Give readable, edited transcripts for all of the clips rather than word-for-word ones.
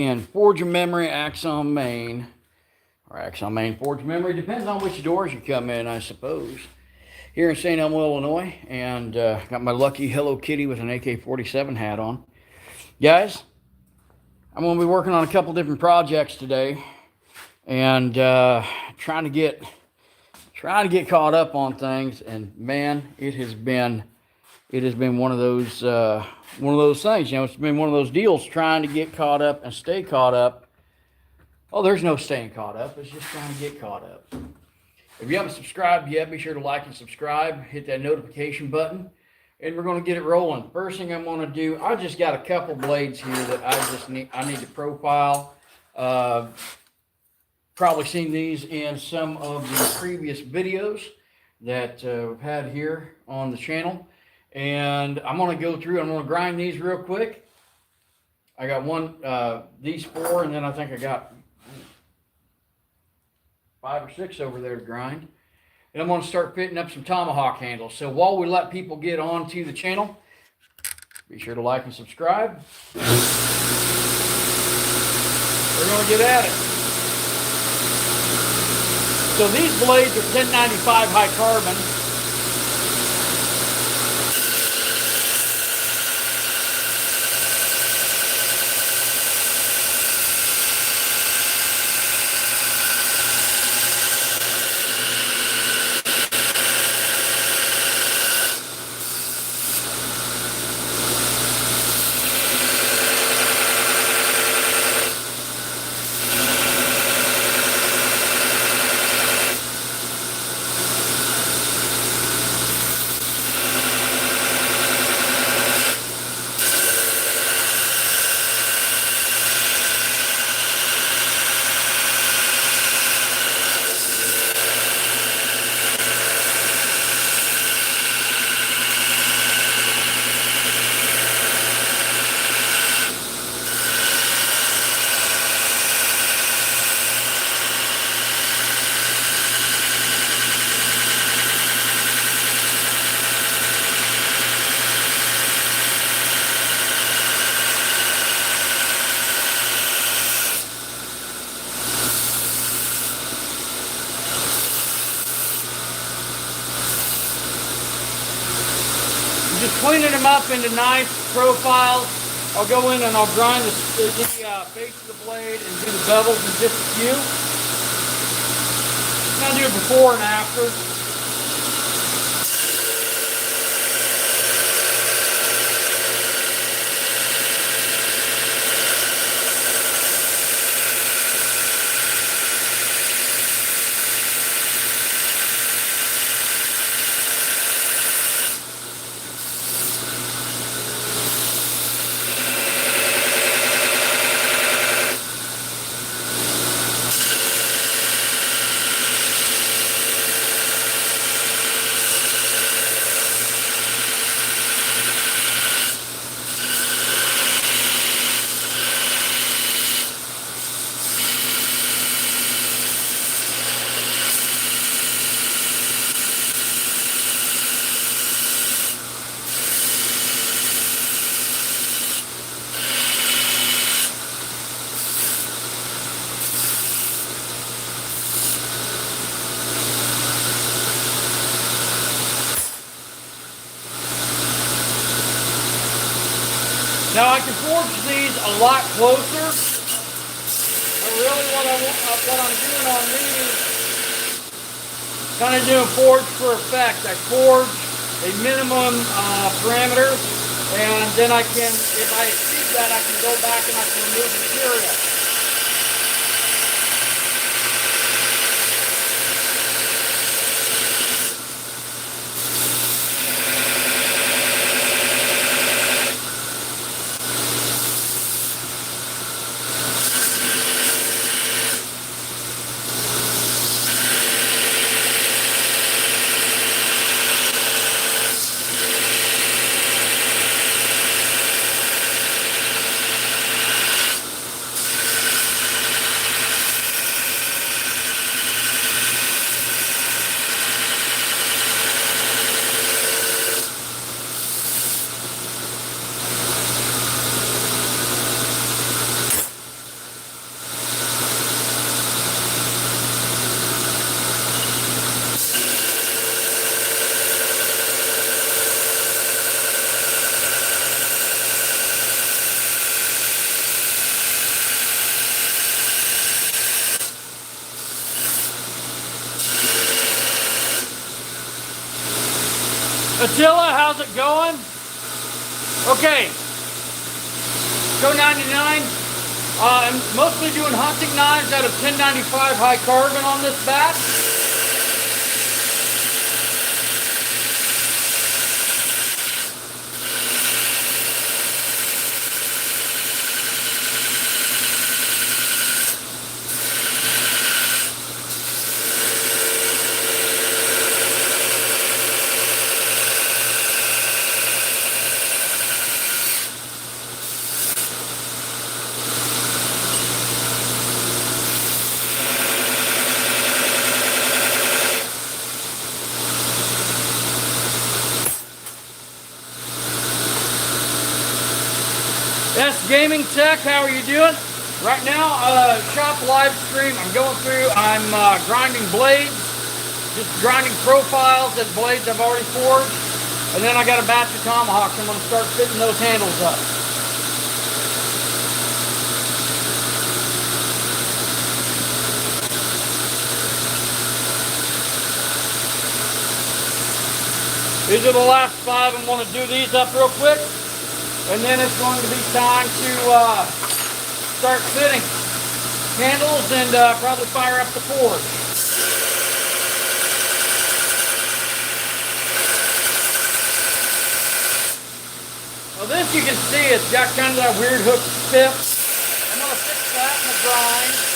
And forge a memory, Axon main, or Axon main, forge memory. Depends on which doors you come in, I suppose. Here in St. Elmo, Illinois, and got my lucky Hello Kitty with an AK-47 hat on. Guys, I'm going to be working on a couple different projects today, and trying to get caught up on things. And man, it has been one of those things. It's been one of those deals trying to get caught up and stay caught up. Oh, there's no staying caught up. It's just trying to get caught up. If you haven't subscribed yet, be sure to like and subscribe. Hit that notification button, and we're going to get it rolling. First thing I'm going to do, I just got a couple blades here that I need to profile. Probably seen these in some of the previous videos that we've had here on the channel. And I'm going to go through, I'm going to grind these real quick. I got these 4, and then I think I got 5 or 6 over there to grind. And I'm going to start fitting up some Tomahawk handles. So while we let people get on to the channel, be sure to like and subscribe. We're going to get at it. So these blades are 1095 high carbon. Just cleaning them up into nice profiles. I'll go in and I'll grind the face of the blade and do the bevels in just a few. I'll do it before and after. Now I can forge these a lot closer, but really what I'm doing on these, kind of doing forge for effect. I forge a minimum parameter, and then I can, if I exceed that, I can go back and I can remove material. Attila, how's it going? Okay, Go 99. I'm mostly doing hunting knives out of 1095 high carbon on this bat. Yes, Gaming Tech, how are you doing? Right now, shop live stream, I'm going through, I'm grinding blades, just grinding profiles of blades I've already forged, and then I got a batch of Tomahawks. I'm going to start fitting those handles up. These are the last 5. I'm going to do these up real quick. And then it's going to be time to start fitting handles and probably fire up the forge. Well, this you can see, it's got kind of that weird hook tip. I'm going to fix that in the grind.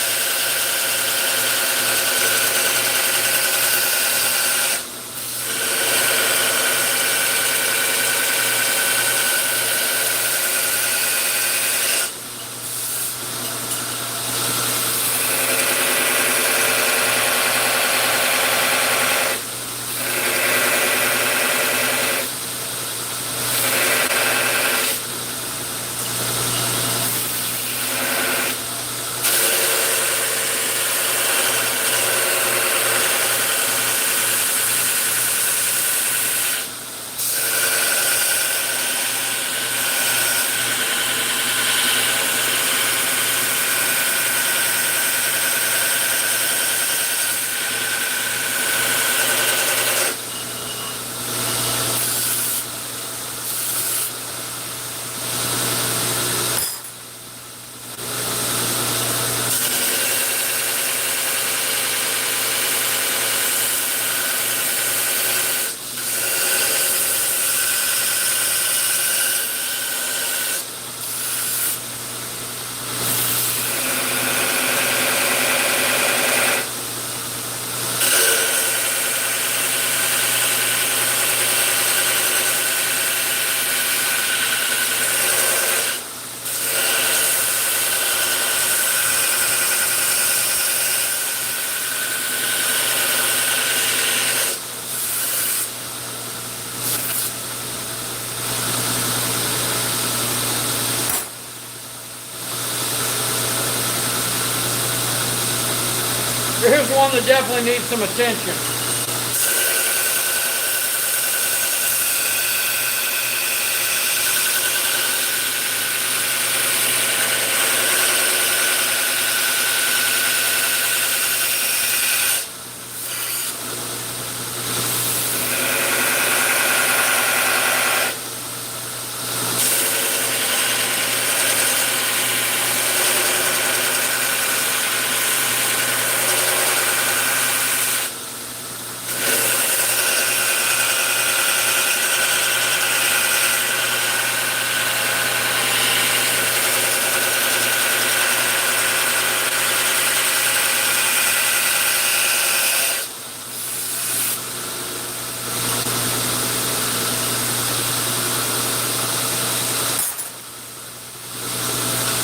Here's one that definitely needs some attention.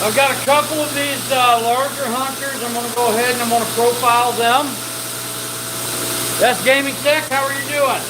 I've got a couple of these larger hunters. I'm going to go ahead and I'm going to profile them. That's Gaming Tech. How are you doing?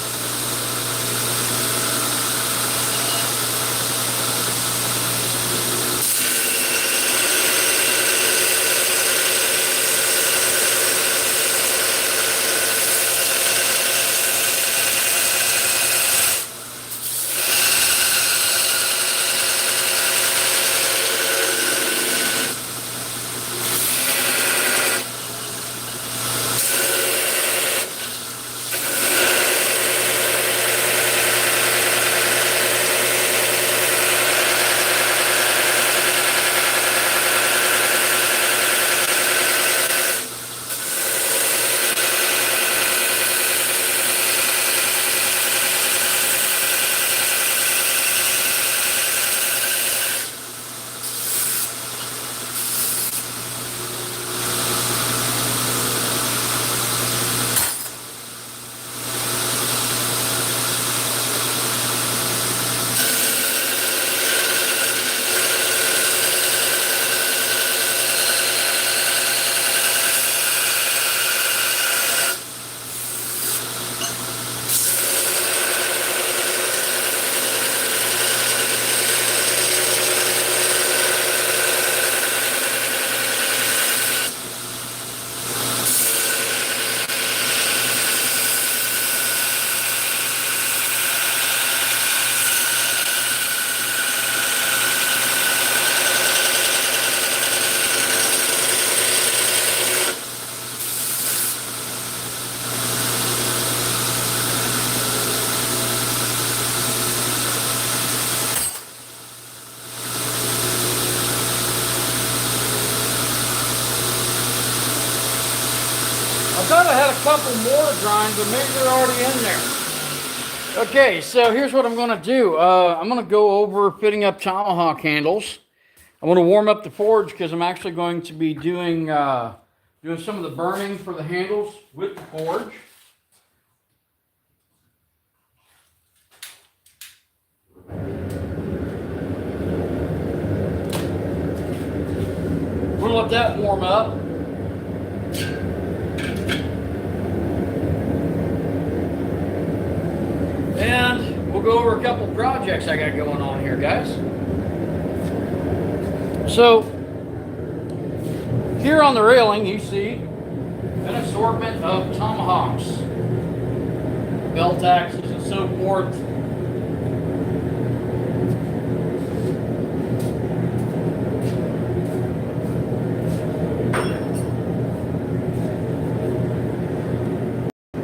I thought I had a couple more to grind, but maybe they're already in there. Okay, so here's what I'm going to do. I'm going to go over fitting up Tomahawk handles. I want to warm up the forge because I'm actually going to be doing some of the burning for the handles with the forge. We're going to let that warm up. And we'll go over a couple projects I got going on here, guys. So, here on the railing you see an assortment of Tomahawks, belt axes, and so forth.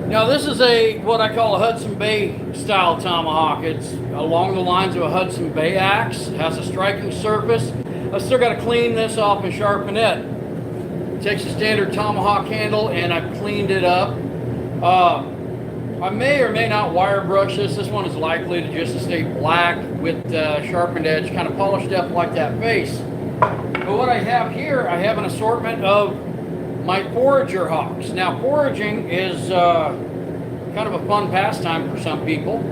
Now this is what I call a Hudson Bay style Tomahawk. It's along the lines of a Hudson Bay axe. It has a striking surface. I still got to clean this off and sharpen it. It takes a standard Tomahawk handle and I've cleaned it up. I may or may not wire brush this. This one is likely to just stay black with sharpened edge, kind of polished up like that face. But what I have here, I have an assortment of my forager hawks. Now foraging is kind of a fun pastime for some people.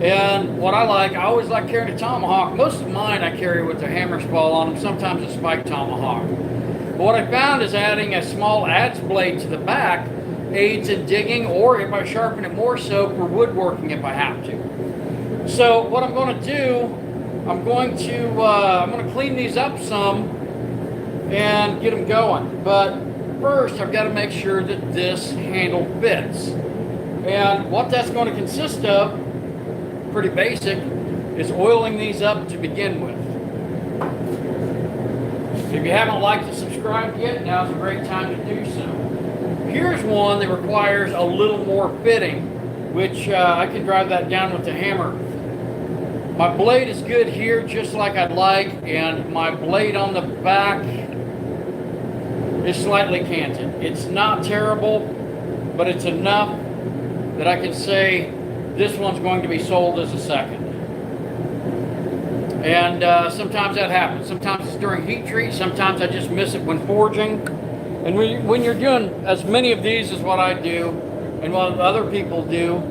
And what I always like carrying a tomahawk. Most of mine I carry with a hammer spall on them, sometimes a spiked tomahawk. But what I found is adding a small adze blade to the back aids in digging, or if I sharpen it more so, for woodworking if I have to. So what I'm going to do, I'm going to clean these up some and get them going. But first, I've got to make sure that this handle fits. And what that's going to consist of, pretty basic, is oiling these up to begin with. If you haven't liked and subscribed yet, now's a great time to do so. Here's one that requires a little more fitting, which I can drive that down with the hammer. My blade is good here, just like I'd like, and my blade on the back is slightly canted. It's not terrible, but it's enough that I can say this one's going to be sold as a second. And sometimes that happens. Sometimes it's during heat treat. Sometimes I just miss it when forging. And when you're doing as many of these as what I do and what other people do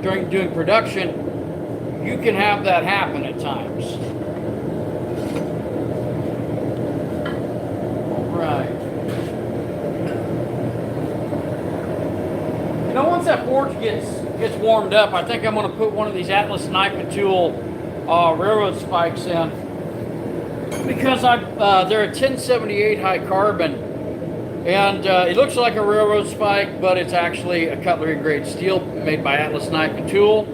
during doing production, you can have that happen at times. All right. You know, once that forge gets warmed up, I think I'm going to put one of these Atlas knife and tool railroad spikes in, because they're a 1078 high carbon, and it looks like a railroad spike, but it's actually a cutlery grade steel made by Atlas Knife and Tool.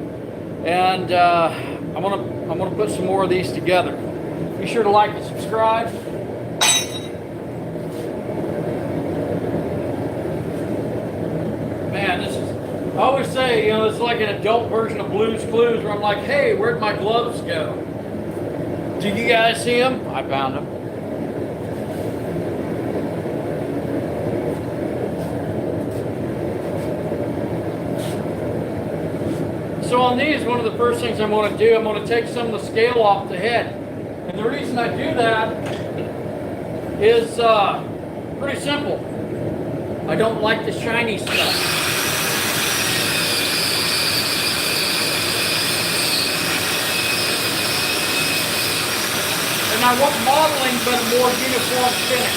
And I'm gonna put some more of these together. Be sure to like and subscribe. Man, I always say, it's like an adult version of Blue's Clues, where I'm like, hey, where'd my gloves go? Did you guys see them? I found them. So on these, one of the first things I'm going to do, I'm going to take some of the scale off the head. And the reason I do that is pretty simple. I don't like the shiny stuff. And I want modeling, but a more uniform finish.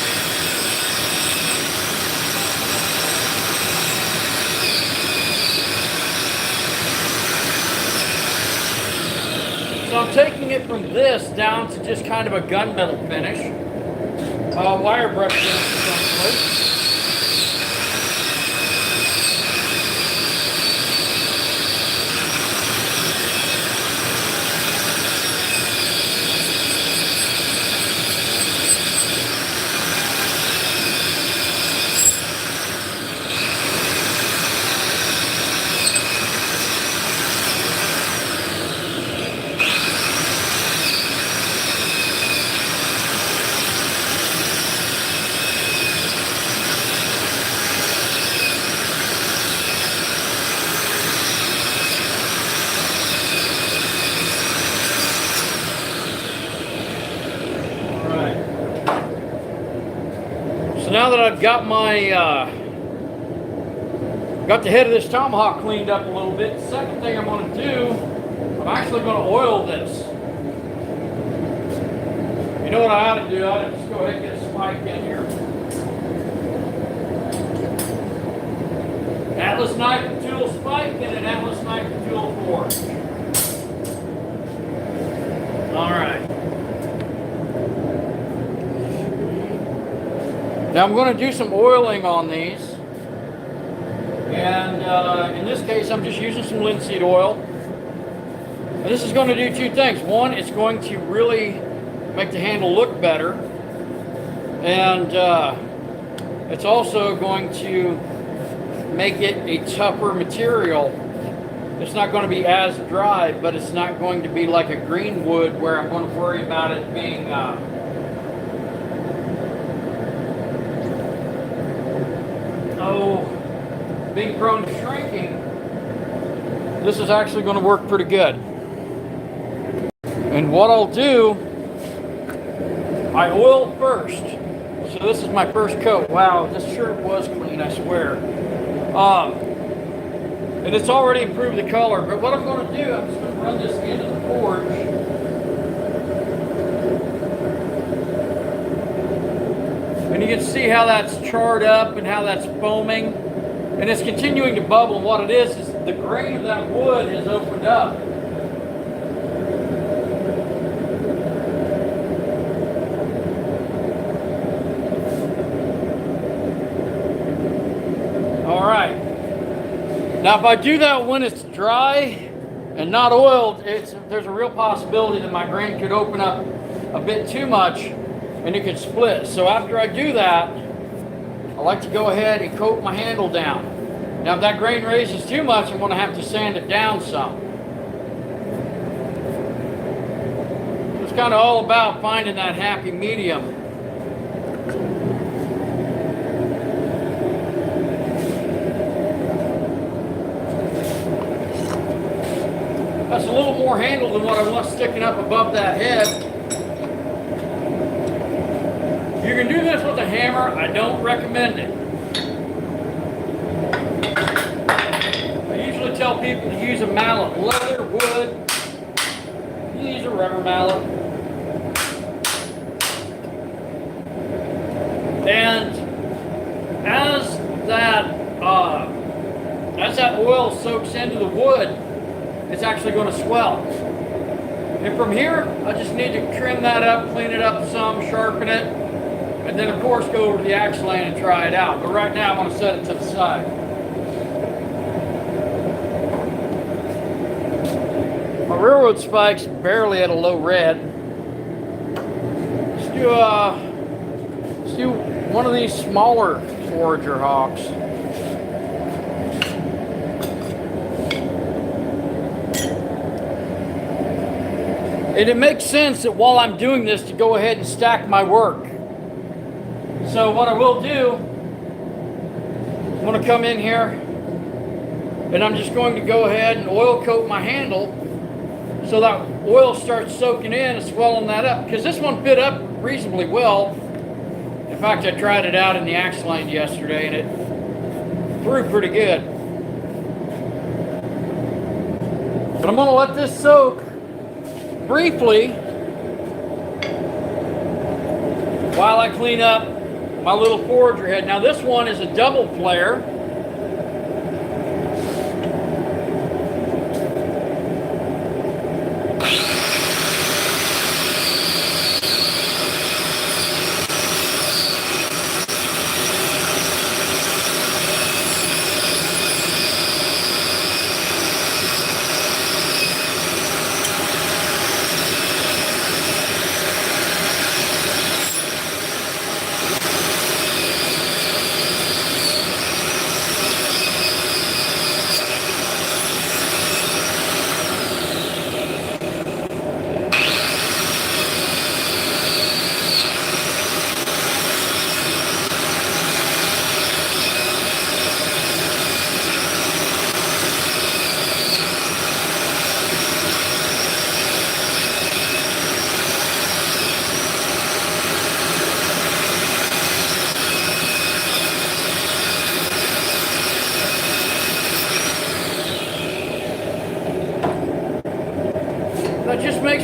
So I'm taking it from this down to just kind of a gunmetal finish. Wire brush finish essentially. So now that I've got my got the head of this Tomahawk cleaned up a little bit, the second thing I'm going to do, I'm actually going to oil this. You know what I ought to do? I ought to just go ahead and get a spike in here. Atlas knife and tool spike and an Atlas knife and tool forge. All right. Now I'm going to do some oiling on these. And in this case, I'm just using some linseed oil. And this is going to do two things. One, it's going to really make the handle look better. And it's also going to make it a tougher material. It's not going to be as dry, but it's not going to be like a green wood where I'm going to worry about it being being prone to shrinking. This is actually going to work pretty good. And what I'll do, I oil first. So this is my first coat. Wow, this shirt was clean, I swear. And it's already improved the color. But what I'm going to do, I'm just going to run this into the forge. And you can see how that's charred up and how that's foaming. And it's continuing to bubble. And what it is the grain of that wood has opened up. All right. Now, if I do that when it's dry and not oiled, there's a real possibility that my grain could open up a bit too much and it could split. So after I do that, I like to go ahead and coat my handle down. Now, if that grain raises too much, I'm going to have to sand it down some. It's kind of all about finding that happy medium. That's a little more handle than what I want sticking up above that head. You can do this with a hammer. I don't recommend it. I usually tell people to use a mallet, leather, wood. You use a rubber mallet. And as that oil soaks into the wood, it's actually going to swell. And from here, I just need to trim that up, clean it up some, sharpen it, and then of course go over to the axe lane and try it out. But right now I'm going to set it to the side. My railroad spike's barely at a low red. Let's do one of these smaller forager hawks. And it makes sense that while I'm doing this to go ahead and stack my work. So what I will do, I'm going to come in here and I'm just going to go ahead and oil coat my handle so that oil starts soaking in and swelling that up. Because this one fit up reasonably well. In fact, I tried it out in the axe lane yesterday and it threw pretty good. But I'm going to let this soak briefly while I clean up my little forager head. Now this one is a double flare.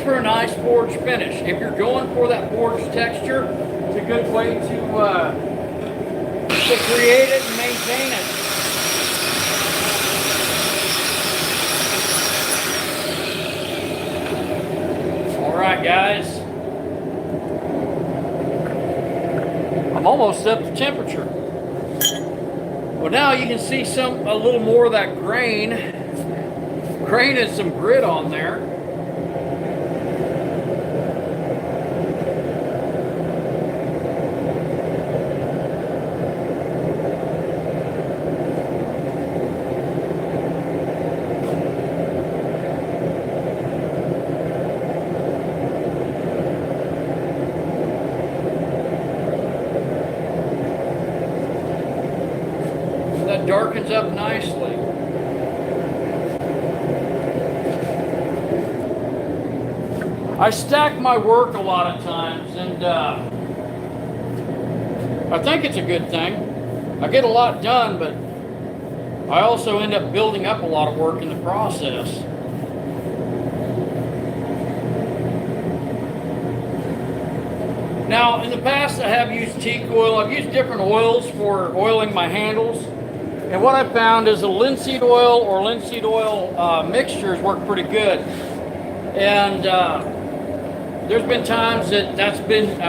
for a nice forged finish. If you're going for that forged texture, it's a good way to create it and maintain it. All right, guys. I'm almost up to temperature. Well, now you can see a little more of that grain and some grit on there. That darkens up nicely. I stack my work a lot of times, and I think it's a good thing. I get a lot done, but I also end up building up a lot of work in the process. Now, in the past, I have used teak oil. I've used different oils for oiling my handles. And what I found is a linseed oil or linseed oil mixtures work pretty good. And there's been times that's been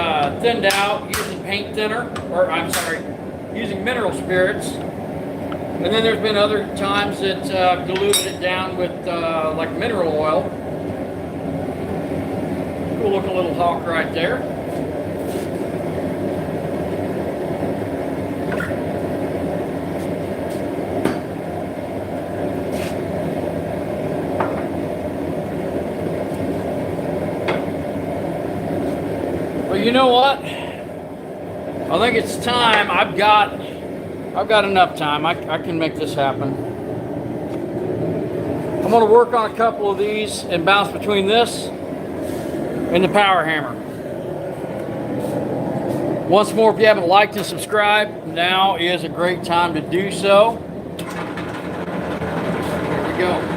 thinned out using paint thinner, or I'm sorry, using mineral spirits. And then there's been other times that diluted it down with like mineral oil. Cool looking little hawk right there. You know what? I think it's time. I've got enough time. I can make this happen. I'm going to work on a couple of these and bounce between this and the power hammer. Once more, if you haven't liked and subscribed, now is a great time to do so. Here we go.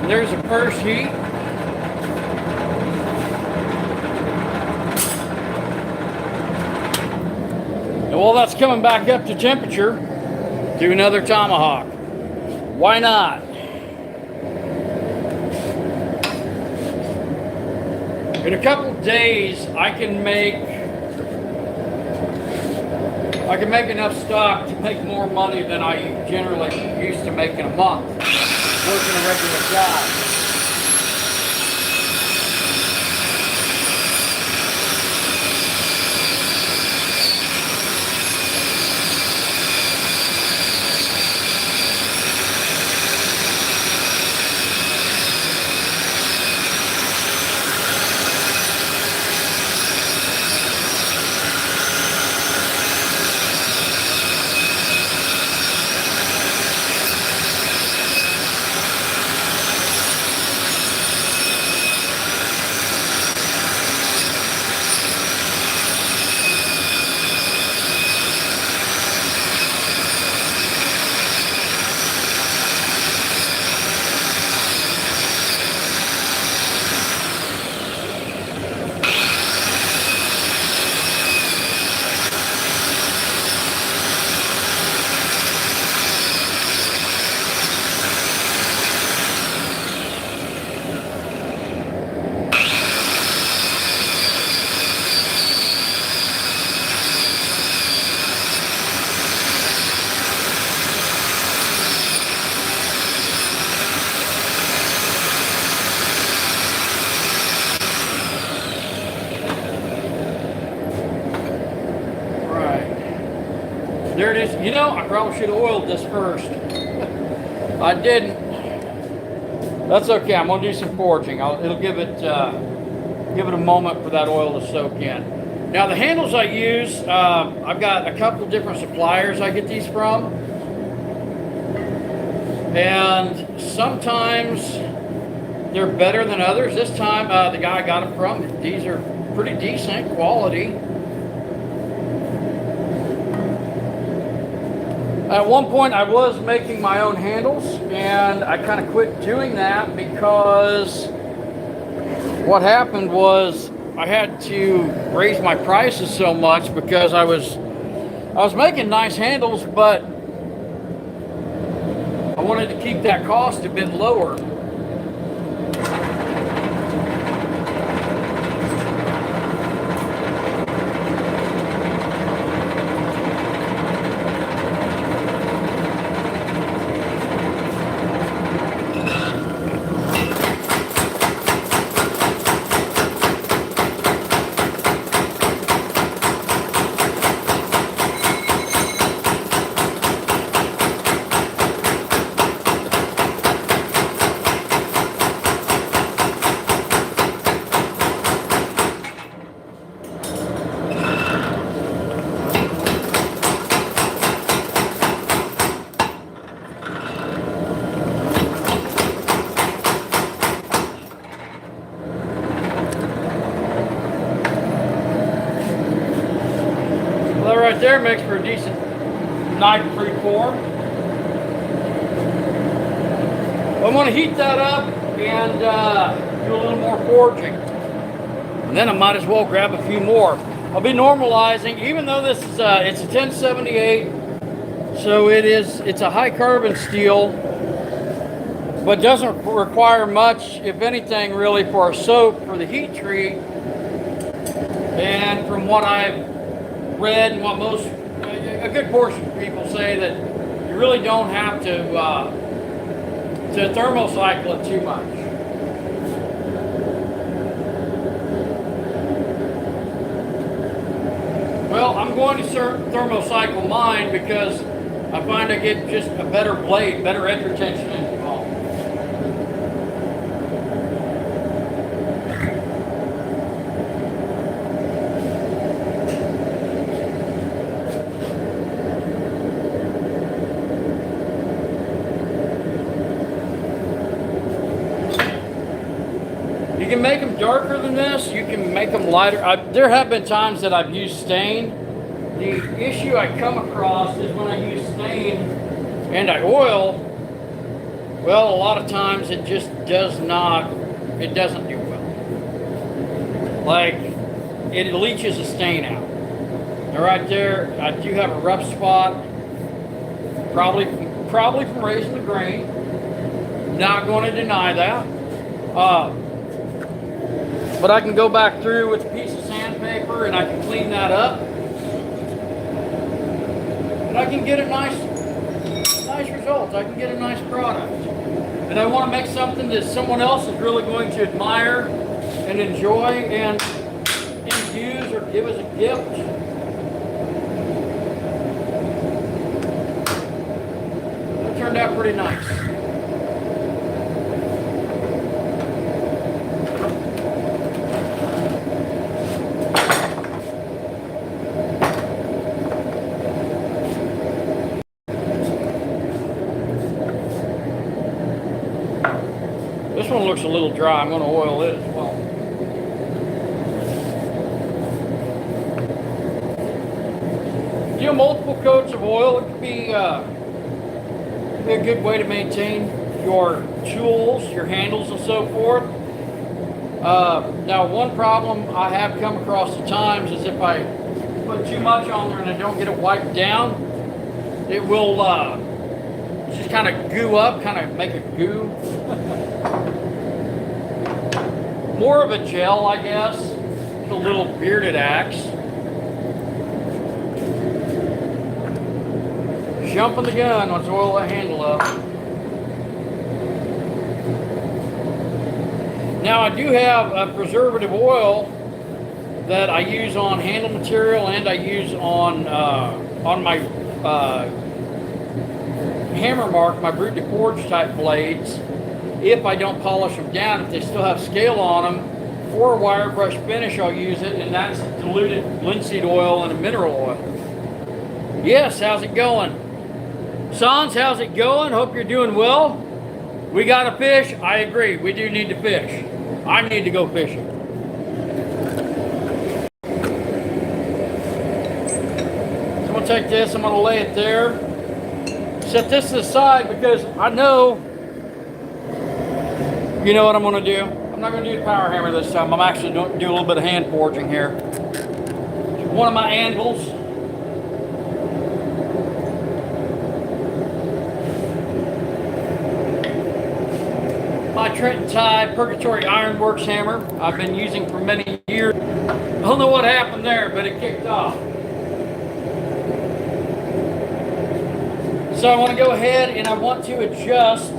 There's a first heat. And while that's coming back up to temperature, do another tomahawk. Why not? In a couple of days, I can make enough stock to make more money than I generally used to make in a month working a regular job. know, I probably should have oiled this first. I didn't. That's okay. I'm gonna do some forging. It'll give it a moment for that oil to soak in. Now the handles I use, I've got a couple different suppliers I get these from, and sometimes they're better than others. This time, the guy I got them from, these are pretty decent quality. At one point, I was making my own handles, and I kind of quit doing that because what happened was I had to raise my prices so much because I was making nice handles, but I wanted to keep that cost a bit lower. That right there makes for a decent knife freeform. I'm going to heat that up and do a little more forging. And then I might as well grab a few more. I'll be normalizing, even though this is it's a 1078, so it's a high carbon steel, but doesn't require much, if anything, really, for a soak for the heat treat. And from what I've read and what a good portion of people say, that you really don't have to thermocycle it too much. Well, I'm going to thermocycle mine because I find I get just a better blade, better edge retention involved. You can make them darker than this. You can make them lighter. There have been times that I've used stain. The issue I come across is when I use stain and I oil, well, a lot of times it just doesn't do well. Like, it leaches the stain out. Now right there, I do have a rough spot, probably from raising the grain. Not going to deny that. But I can go back through with a piece of sandpaper and I can clean that up. And I can get a nice result. I can get a nice product. And I want to make something that someone else is really going to admire and enjoy and use or give as a gift. It turned out pretty nice. This one looks a little dry. I'm going to oil it as well. Do multiple coats of oil. It could be a good way to maintain your tools, your handles, and so forth. Now, one problem I have come across at times is if I put too much on there and I don't get it wiped down, it will just kind of goo up, kind of make a goo. More of a gel, I guess. A little bearded axe. Jumping the gun. Let's oil that handle up. Now I do have a preservative oil that I use on handle material and I use on my hammer mark my brute de forge type blades if I don't polish them down. If they still have scale on them, for a wire brush finish, I'll use it, and that's diluted linseed oil and a mineral oil. Yes, how's it going? Sans, how's it going? Hope you're doing well. We got to fish. I agree. We do need to fish. I need to go fishing. So I'm going to take this. I'm going to lay it there. Set this to the side because I know, you know what I'm going to do. I'm not going to do the power hammer this time. I'm actually going to do a little bit of hand forging here. One of my anvils. My Trenton Tide Purgatory Ironworks hammer I've been using for many years. I don't know what happened there, but it kicked off. So I want to go ahead and I want to adjust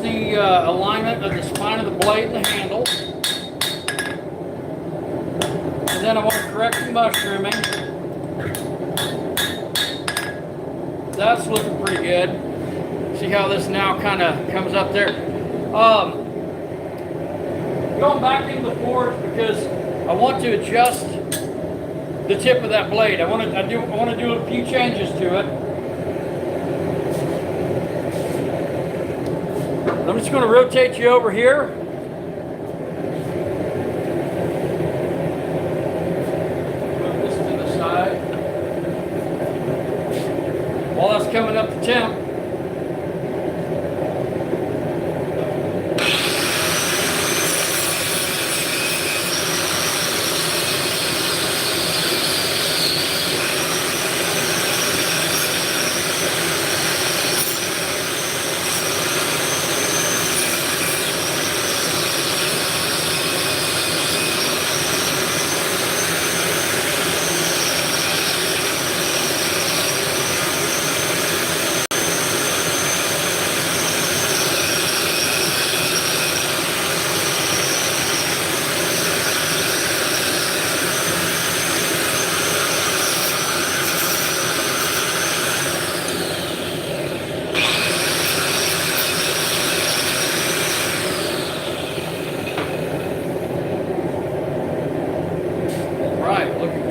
the alignment of the spine of the blade and the handle. And then I want to correct the mushrooming. That's looking pretty good. See how this now kind of comes up there. Going back into the forge because I want to adjust the tip of that blade. I want to do a few changes to it. I'm just going to rotate you over here. Move this to the side. While that's coming up the temp.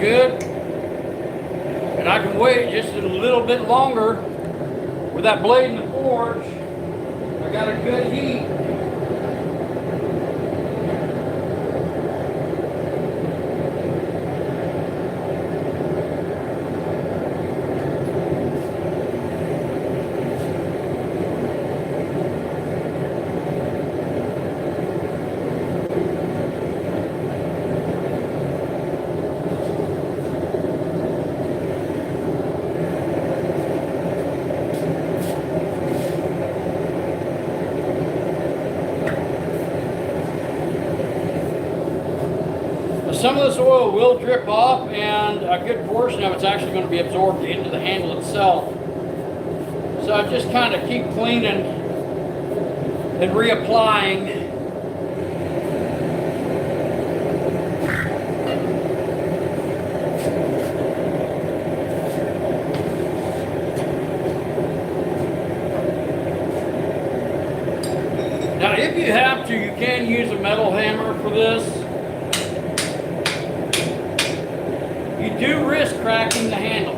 Good. And I can wait just a little bit longer with that blade in the forge. I got a good heat. Some of this oil will drip off, and a good portion of it's actually going to be absorbed into the handle itself. So I just kind of keep cleaning and reapplying. Now, if you have to, you can use a metal hammer for this. You do risk cracking the handle.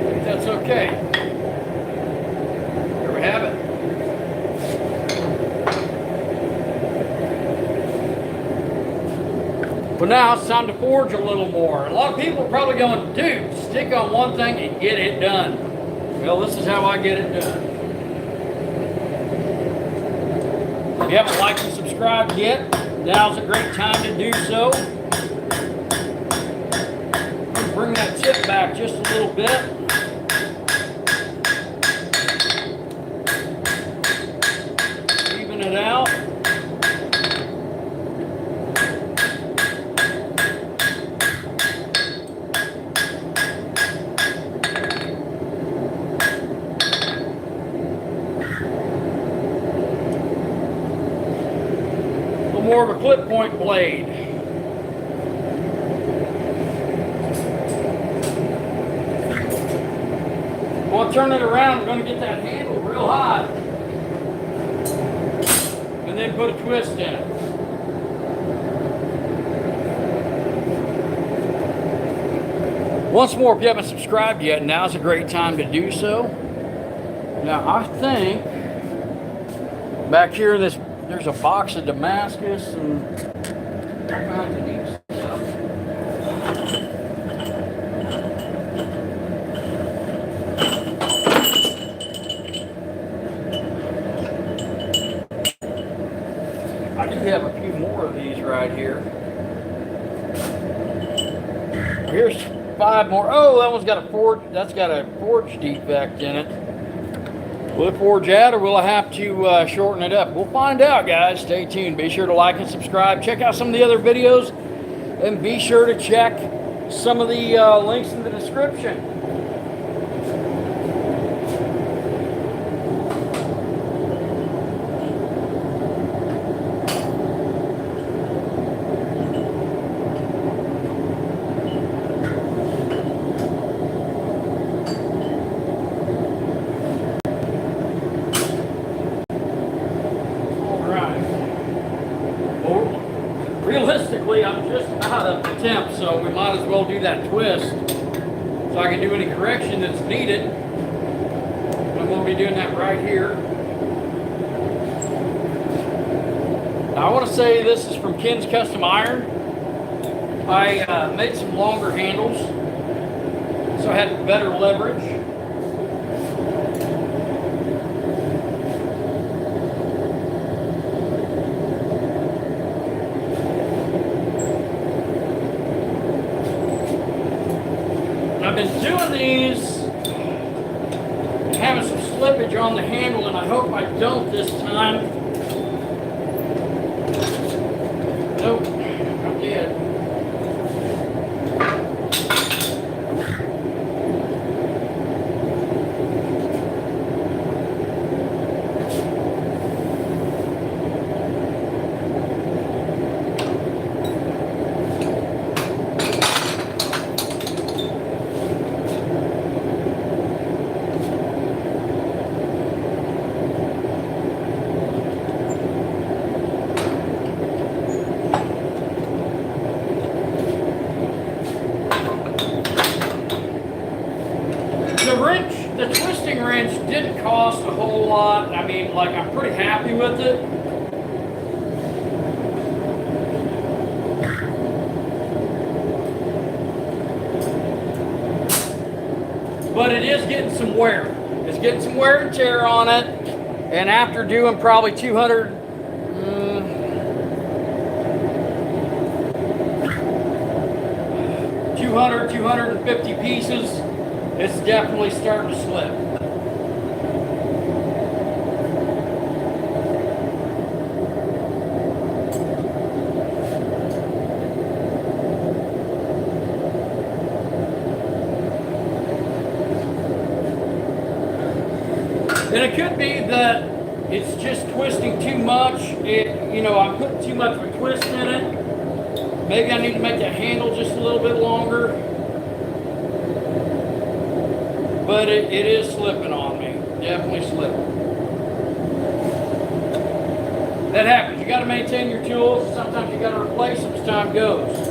But that's okay. There we have it. Well, now it's time to forge a little more. A lot of people are probably going, dude, stick on one thing and get it done. Well, this is how I get it done. If you haven't liked and subscribed yet, now's a great time to do so. Bring that tip back just a little bit. Even it out. more of a clip point blade. When I turn it around, I'm going to get that handle real high. And then put a twist in it. Once more, if you haven't subscribed yet, now's a great time to do so. Now, I think back here, there's a box of Damascus and all kinds of neat stuff. I do have a few more of these right here. Here's 5 more. Oh, that one's got a forge. That's got a forge defect in it. Will it forge out, or will I have to shorten it up? We'll find out, guys. Stay tuned. Be sure to like and subscribe. Check out some of the other videos, and be sure to check some of the links in the description. Realistically, I'm just out of the temp, so we might as well do that twist so I can do any correction that's needed. I'm going to be doing that right here. Now, I want to say this is from Ken's Custom Iron. I made some longer handles, so I had better leverage. I've been doing these and having some slippage on the handle, and I hope I don't this time. Nope, I did. The twisting wrench didn't cost a whole lot. I mean, like, I'm pretty happy with it. But it is getting some wear. It's getting some wear and tear on it. And after doing probably 200, 250 pieces, it's definitely starting to slip. And it could be that it's just twisting too much. I'm putting too much of a twist in it. Maybe I need to make that handle just a little bit longer. But it is slipping on me. Definitely slipping. That happens. You got to maintain your tools. Sometimes you got to replace them as time goes. As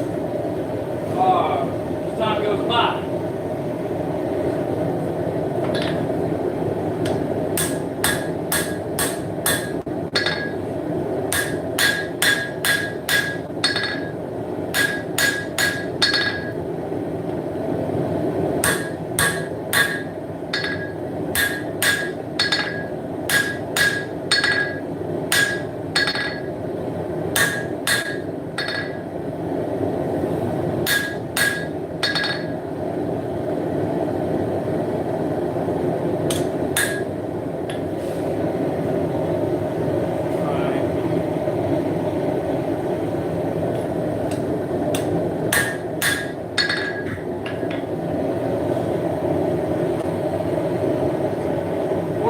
time goes by.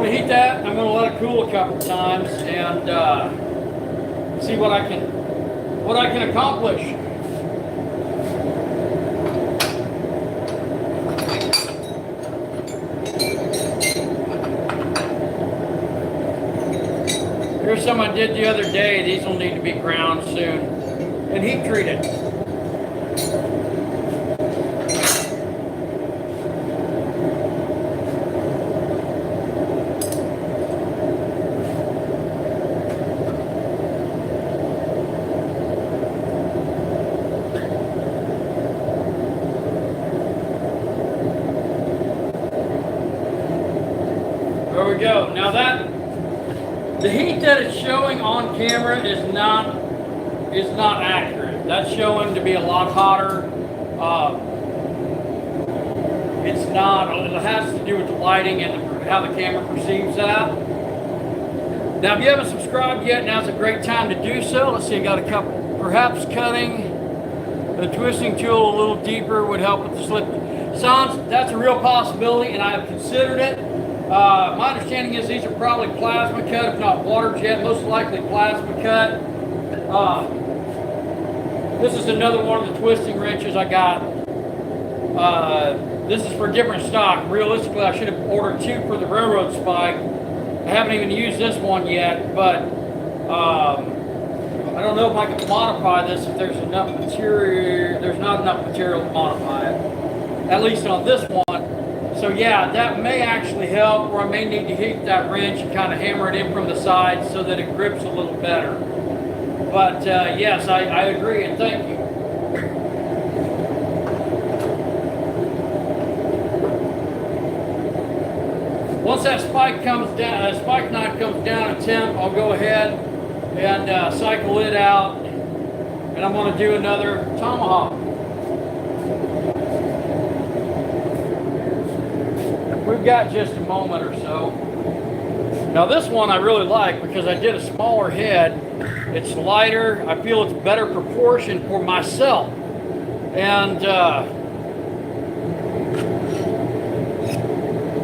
Heat that. I'm going to let it cool a couple times and see what I can what I can accomplish. Here's some I did the other day. These will need to be ground soon and heat treated. There we go. Now the heat that it's showing on camera is not accurate. That's showing to be a lot hotter. It's not. It has to do with the lighting and how the camera perceives that. Now, if you haven't subscribed yet, now's a great time to do so. Let's see, I got a couple. Perhaps cutting the twisting tool a little deeper would help with the slip sounds. That's a real possibility, and I have considered it. My understanding is these are probably plasma cut, if not water jet, most likely plasma cut. This is another one of the twisting wrenches I got. This is for different stock. Realistically, I should have ordered two for the railroad spike. I haven't even used this one yet, but I don't know if I can modify this if there's enough material. There's not enough material to modify it, at least on this one. So yeah, that may actually help, or I may need to heat that wrench and kind of hammer it in from the side so that it grips a little better. But yes, I agree, and thank you. Once that spike comes down, spike knife comes down a temp, I'll go ahead and cycle it out, and I'm going to do another tomahawk. We've got just a moment or so. Now this one I really like because I did a smaller head. It's lighter. I feel it's better proportion for myself. And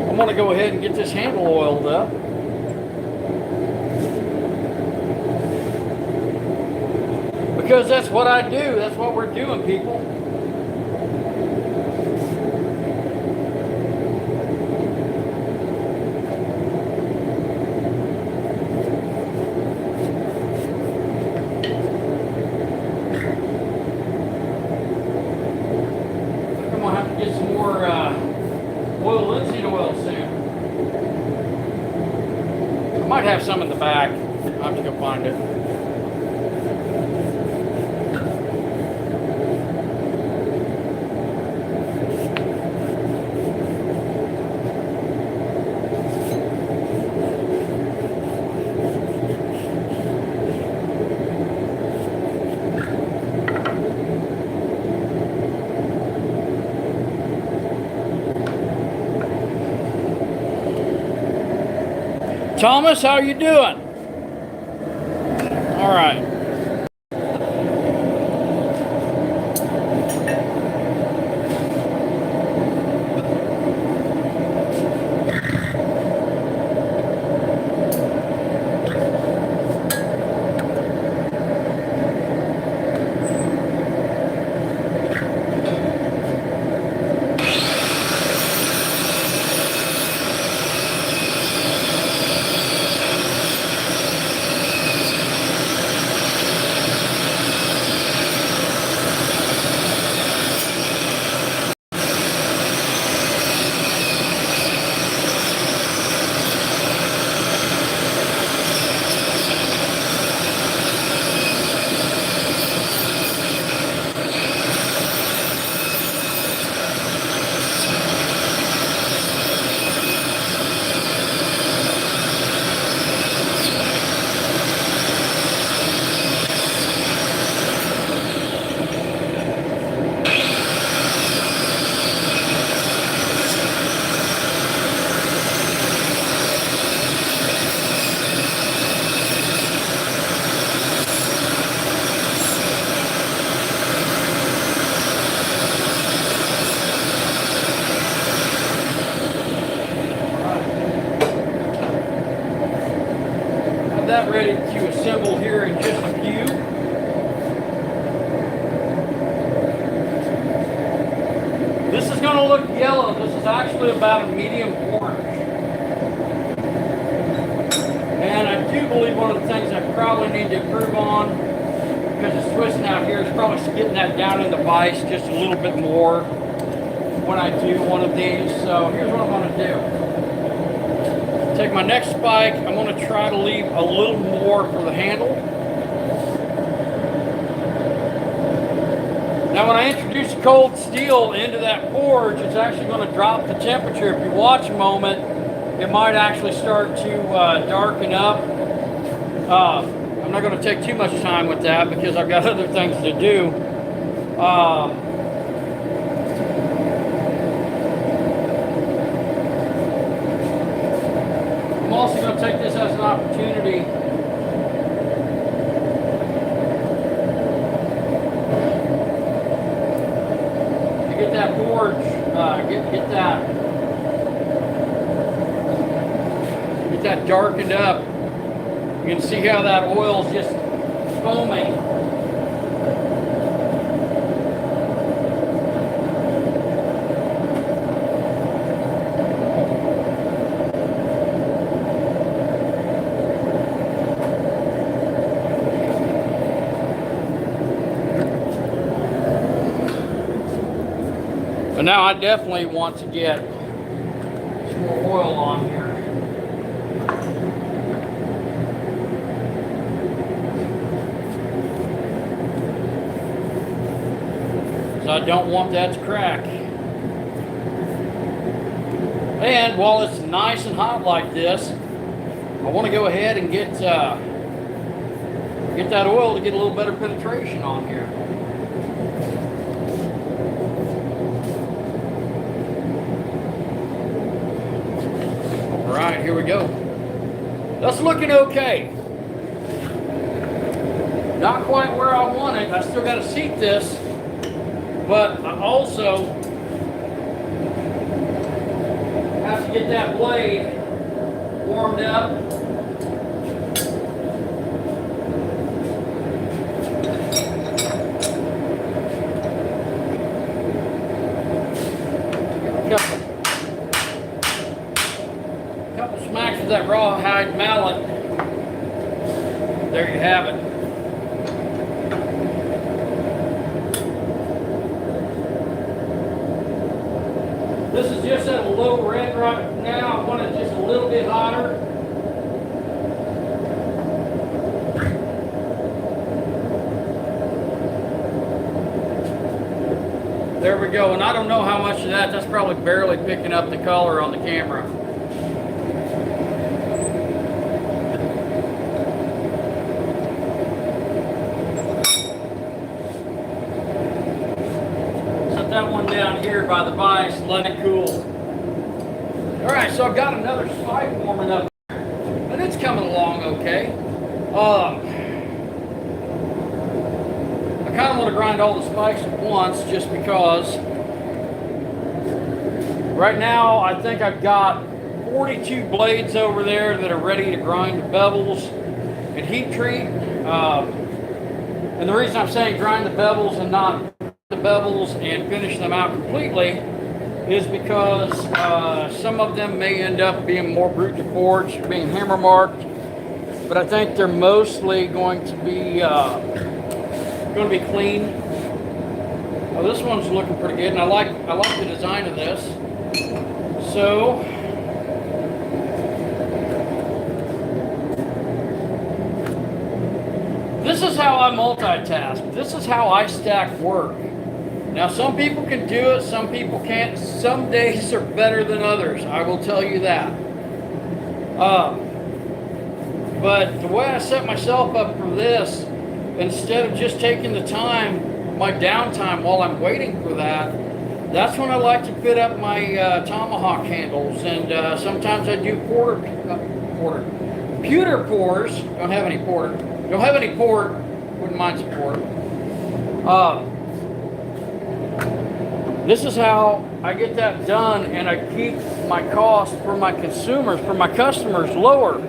I'm going to go ahead and get this handle oiled up. Because that's what I do. That's what we're doing, people. Have some in the back. I'll have to go find it. Thomas, how are you doing? All right. Ready to assemble here in just a few. look yellow. This is actually about a medium orange. And I do believe one of the things I probably need to improve on, because it's twisting out here, is probably getting that down in the vise just a little bit more when I do one of these. So here's what I'm going to do. Take my next spike. I'm going to try to leave a little more for the handle. Now when I introduce cold steel into that forge, it's actually going to drop the temperature. If you watch a moment, it might actually start to darken up. I'm not going to take too much time with that because I've got other things to do. I'm also going to take this as an opportunity to get that forge, get that darkened up. You can see how that oil's just foaming. But now I definitely want to get some more oil on here. So I don't want that to crack. And while it's nice and hot like this, I want to go ahead and get that oil to get a little better penetration on here. All right, here we go. That's looking okay. Not quite where I want it. I still got to seat this. But I also have to get that blade warmed up. Couple smacks with that rawhide mallet. There you have it. This is just at a low red right now. I want it just a little bit hotter. There we go. And I don't know how much of that. That's probably barely picking up the color on the camera. That one down here by the vise, let it cool. All right, so I've got another spike warming up, and it's coming along okay. I kind of want to grind all the spikes at once, just because right now I think I've got 42 blades over there that are ready to grind the bevels and heat treat. And the reason I'm saying grind the bevels and not the bevels and finish them out completely is because some of them may end up being more brute to forge, being hammer marked, but I think they're mostly going to be clean. Well, this one's looking pretty good, and I like the design of this. So this is how I multitask. This is how I stack work. Now, some people can do it, some people can't. Some days are better than others, I will tell you that. But the way I set myself up for this, instead of just taking the time, my downtime while I'm waiting for that, that's when I like to fit up my Tomahawk handles. And sometimes I do pewter pours. Don't have any port. Wouldn't mind some port. This is how I get that done, and I keep my cost for my consumers, for my customers, lower.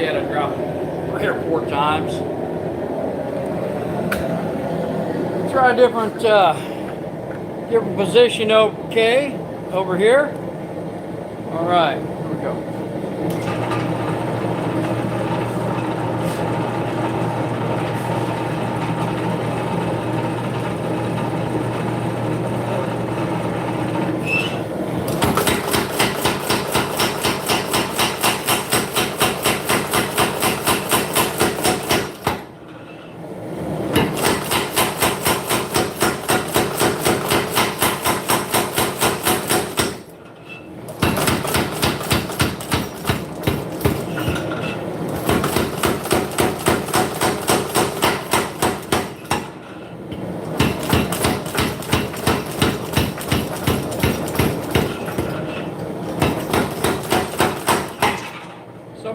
yet. I dropped 3 or 4 times. Try a different position. Okay, over here. All right, here we go.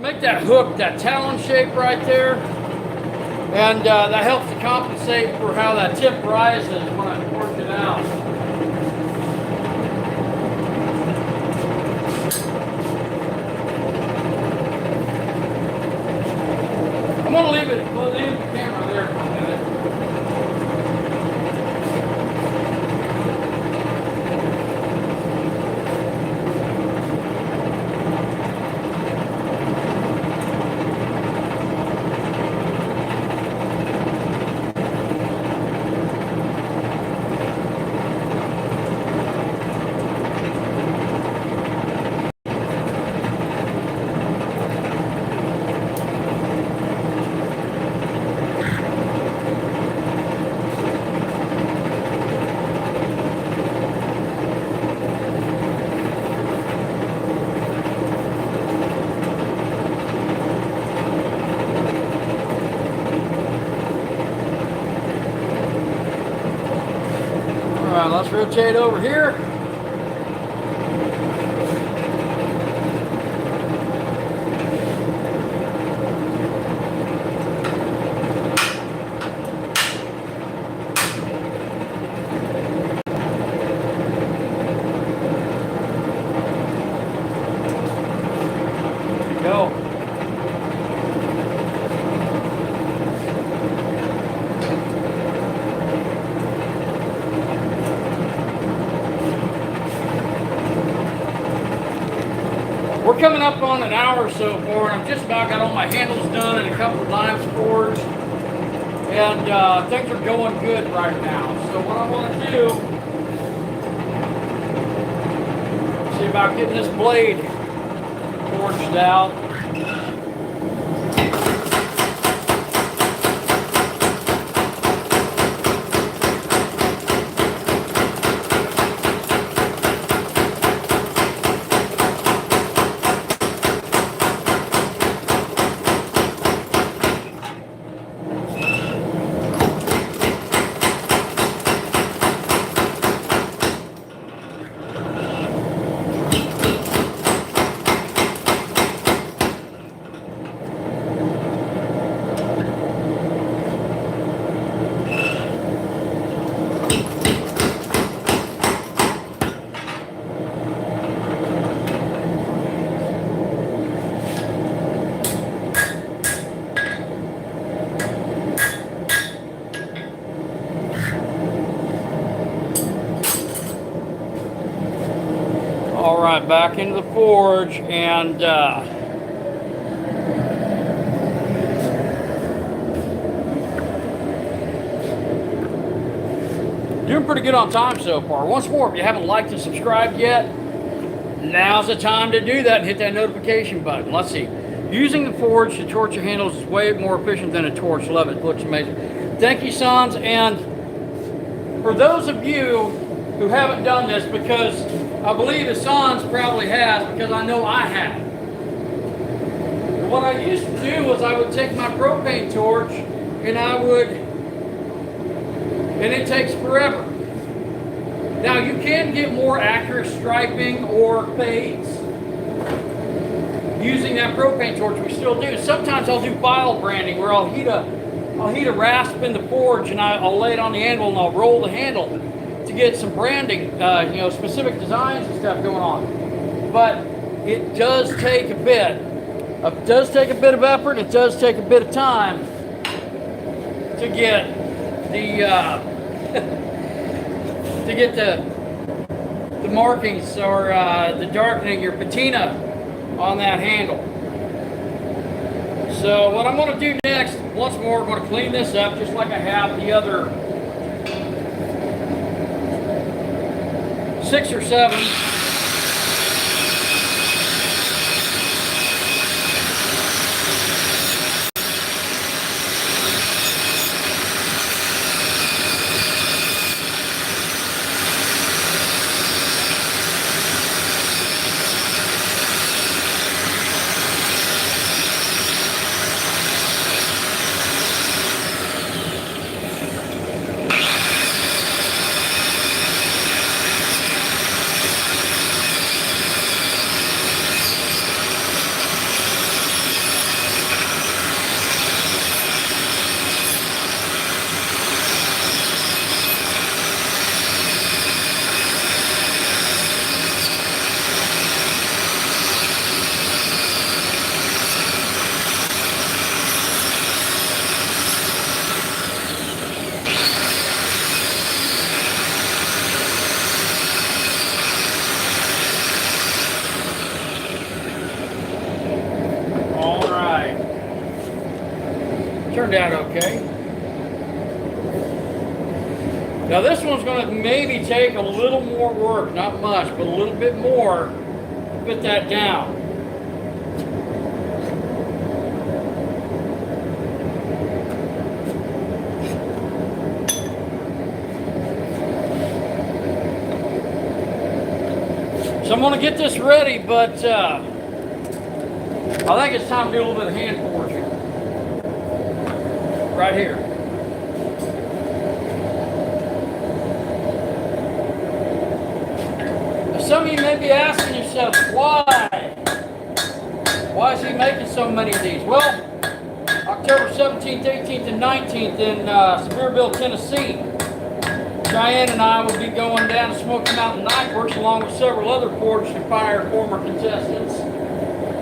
Make that hook, that talon shape right there, and that helps to compensate for how that tip rises when I torque it out. I'm going to leave the camera there for a minute. Let's rotate over here. Go. We're coming up on an hour so far, and I've just about got all my handles done and a couple of dimes forged, and things are going good right now. So what I want to do, see about getting this blade forged out. All right, back into the forge, and doing pretty good on time so far. Once more, if you haven't liked and subscribed yet, now's the time to do that and hit that notification button. Let's see. Using the forge to torch your handles is way more efficient than a torch. Love it. It looks amazing. Thank you, Sons. And for those of you who haven't done this, because I believe Hassan's probably has, because I know I have. What I used to do was I would take my propane torch and and it takes forever. Now you can get more accurate striping or fades using that propane torch. We still do. Sometimes I'll do file branding where I'll heat a rasp in the forge and I'll lay it on the anvil and I'll roll the handle to get some branding, specific designs and stuff going on. But it does take a bit. It does take a bit of effort. It does take a bit of time to get the to get the markings or the darkening, your patina on that handle. So what I'm going to do next, once more, I'm going to clean this up just like I have the other 6 or 7. Turned out okay. Now this one's going to maybe take a little more work, not much, but a little bit more to put that down. So I'm going to get this ready, but I think it's time to do a little bit of hand forging. Right here. Now some of you may be asking yourself, why? Why is he making so many of these? Well, October 17th, 18th, and 19th in Sevierville, Tennessee, Cheyenne and I will be going down to Smoky Mountain Knife Works along with several other Forged and Fire former contestants,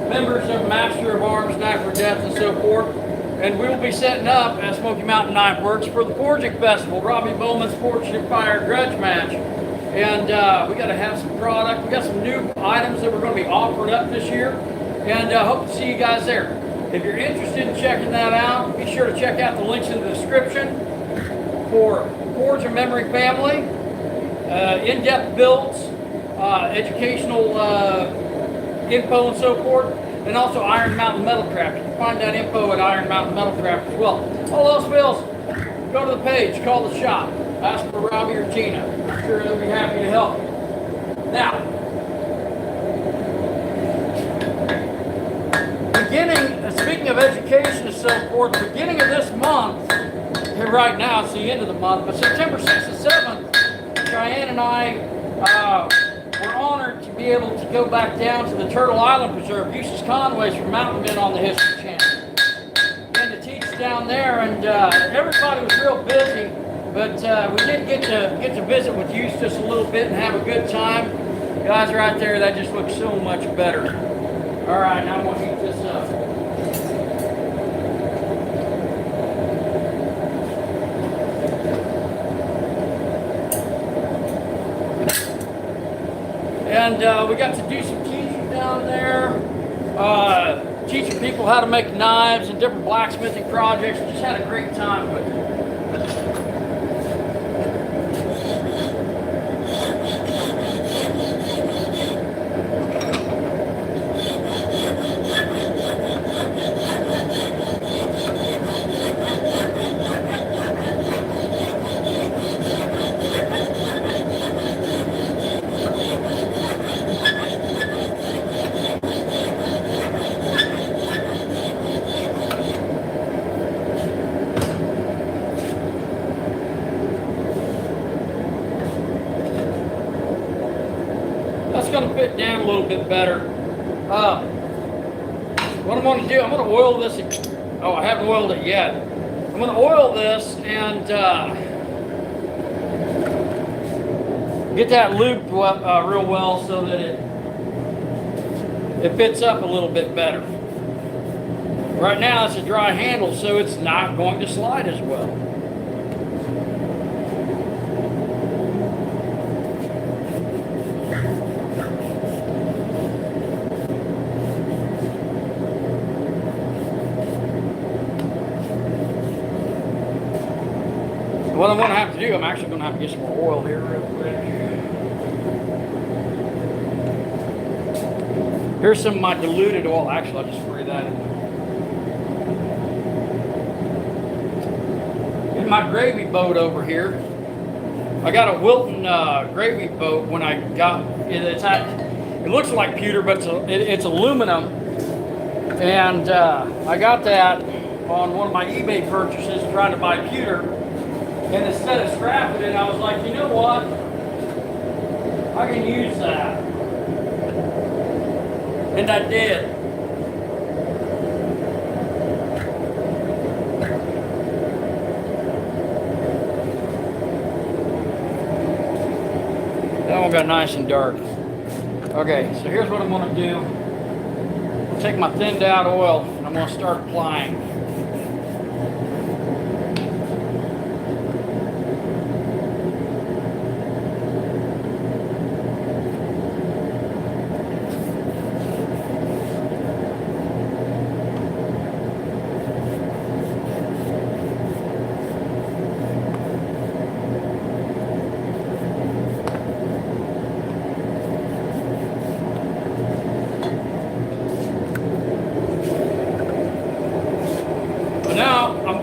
members of Master of Arms, Knife for Death, and so forth. And we will be setting up at Smoky Mountain Knife Works for the Forging Festival, Robbie Bowman's Forged and Fire Grudge Match. And we got to have some product. We got some new items that we're going to be offering up this year. And hope to see you guys there. If you're interested in checking that out, be sure to check out the links in the description for Forge and Memory Family, in-depth builds, educational info and so forth. And also Iron Mountain Metal Craft. You can find that info at Iron Mountain Metal Craft as well. All else fails, go to the page, call the shop, ask for Robbie or Tina. I'm sure they'll be happy to help. Now, speaking of education and so forth, beginning of this month, right now it's the end of the month, but September 6th and 7th, Cheyenne and I we're honored to be able to go back down to the Turtle Island Preserve. Eustace Conway's from Mountain Men on the History Channel. And to teach down there, and everybody was real busy, but we did get to visit with Eustace a little bit and have a good time. Guys, right there, that just looks so much better. All right, now I'm going to heat this up. And we got to do some teaching down there, teaching people how to make knives and different blacksmithing projects. We just had a great time with it. Going to fit down a little bit better. What I'm going to do, I'm going to oil this. Oh, I haven't oiled it yet. I'm going to oil this and get that looped real well so that it fits up a little bit better. Right now it's a dry handle, so it's not going to slide as well. What I'm going to have to do, I'm actually going to have to get some more oil here real quick. Here's some of my diluted oil. Actually, I'll just spray that in my gravy boat over here. I got a Wilton gravy boat when I got it. It looks like pewter, but it's aluminum. And I got that on one of my eBay purchases, trying to buy pewter. And instead of scrapping it, I was like, you know what? I can use that. And I did. That one got nice and dark. Okay, so here's what I'm going to do. I'll take my thinned out oil and I'm going to start applying.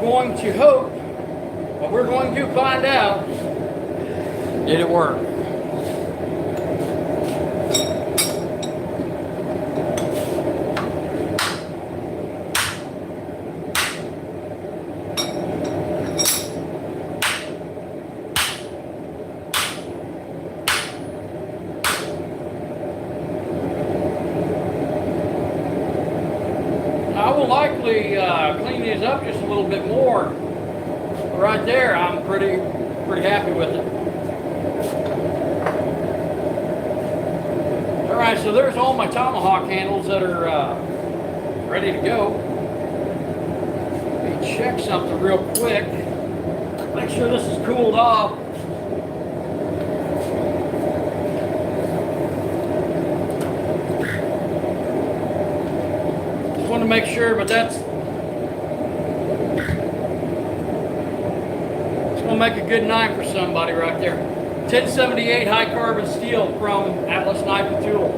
Going to hope, but we're going to find out, did it work? I will likely clean these up just a little bit more. Right there, I'm pretty happy with it. All right, so there's all my Tomahawk handles that are ready to go. Let me check something real quick. Make sure this is cooled off. Just want to make sure, but that's make a good knife for somebody right there. 1078 high carbon steel from Atlas Knife and Tool.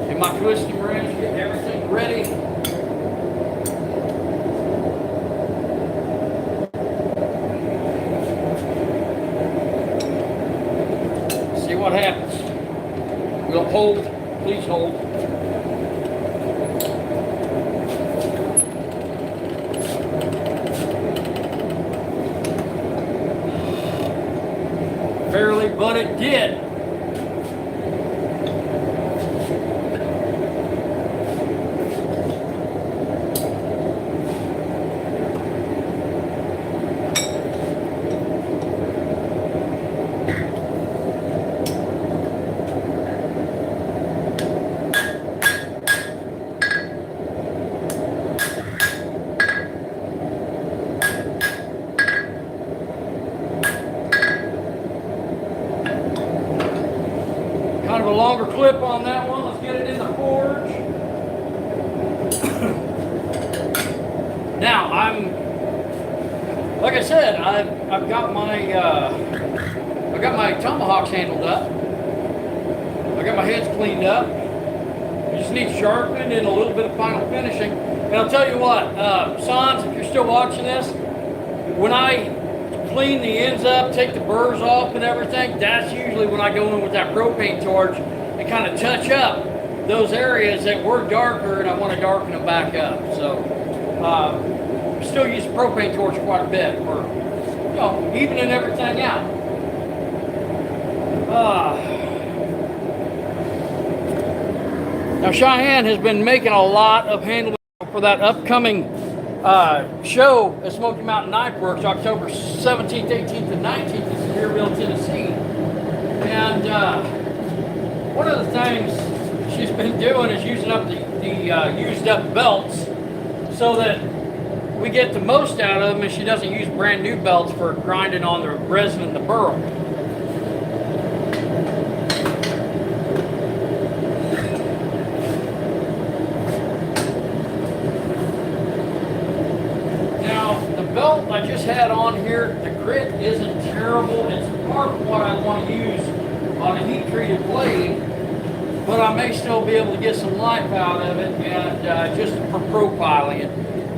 Get my twisting wrench, get everything ready. What happens? We'll hold, please hold. Barely, but it did. Kind of a longer clip on that one. Let's get it in the forge. Now like I said, I've got my Tomahawks handled up. I got my heads cleaned up. You just need sharpening and a little bit of final finishing. And I'll tell you what, Sons, if you're still watching this, when I clean the ends up, take the burrs off and everything, that's usually when I go in with that propane torch and kind of touch up those areas that were darker and I want to darken them back up. So we still use the propane torch quite a bit for, you know, evening everything out. Now Cheyenne has been making a lot of handling for that upcoming show at Smoky Mountain Knife Works, October 17th, 18th, and 19th in Sevierville, Tennessee. And one of the things she's been doing is using up the used up belts so that we get the most out of them, and she doesn't use brand new belts for grinding on the resin and the burl. Belt I just had on here, the grit isn't terrible. It's part of what I want to use on a heat treated blade, but I may still be able to get some life out of it, and just for profiling it.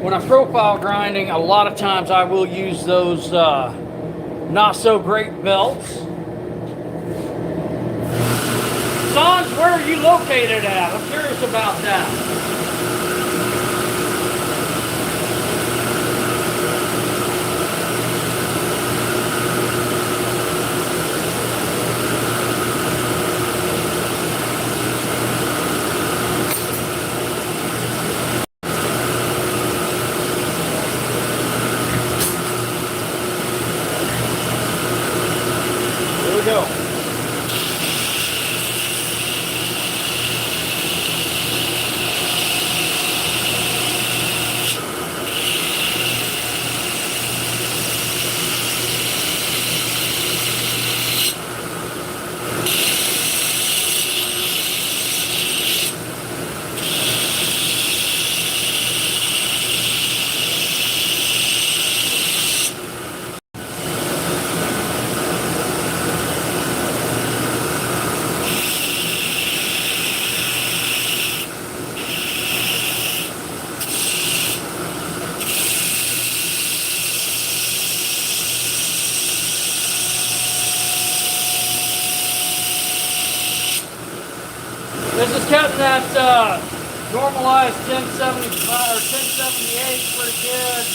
When I'm profile grinding, a lot of times I will use those not so great belts. Sons, where are you located at? I'm curious about that. Go. This is cutting that normalized 1075 or 1078 pretty good.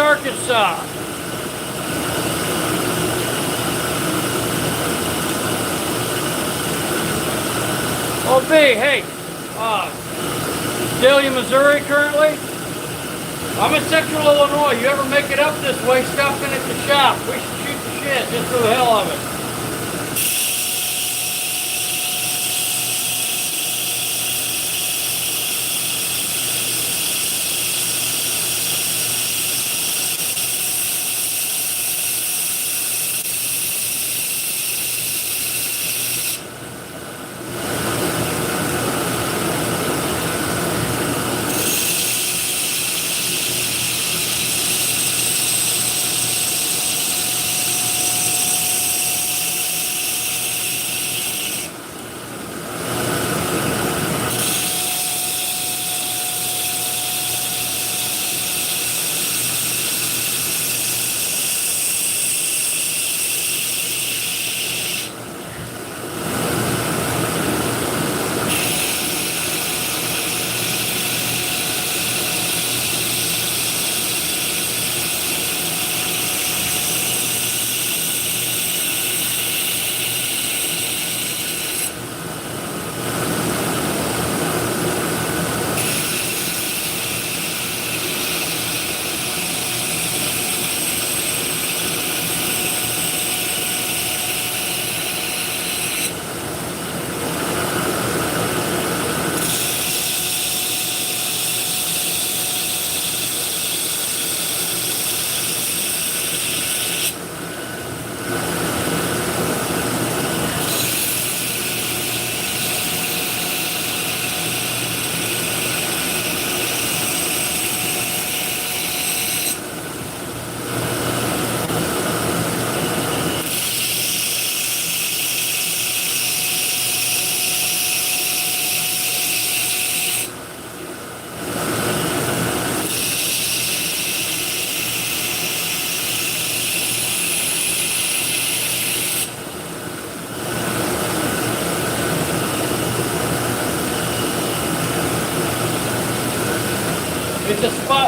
Arkansas. Oh, B, hey, Delia, Missouri currently? I'm in Central Illinois. You ever make it up this way, stop in at the shop. We should shoot the shit just for the hell of it.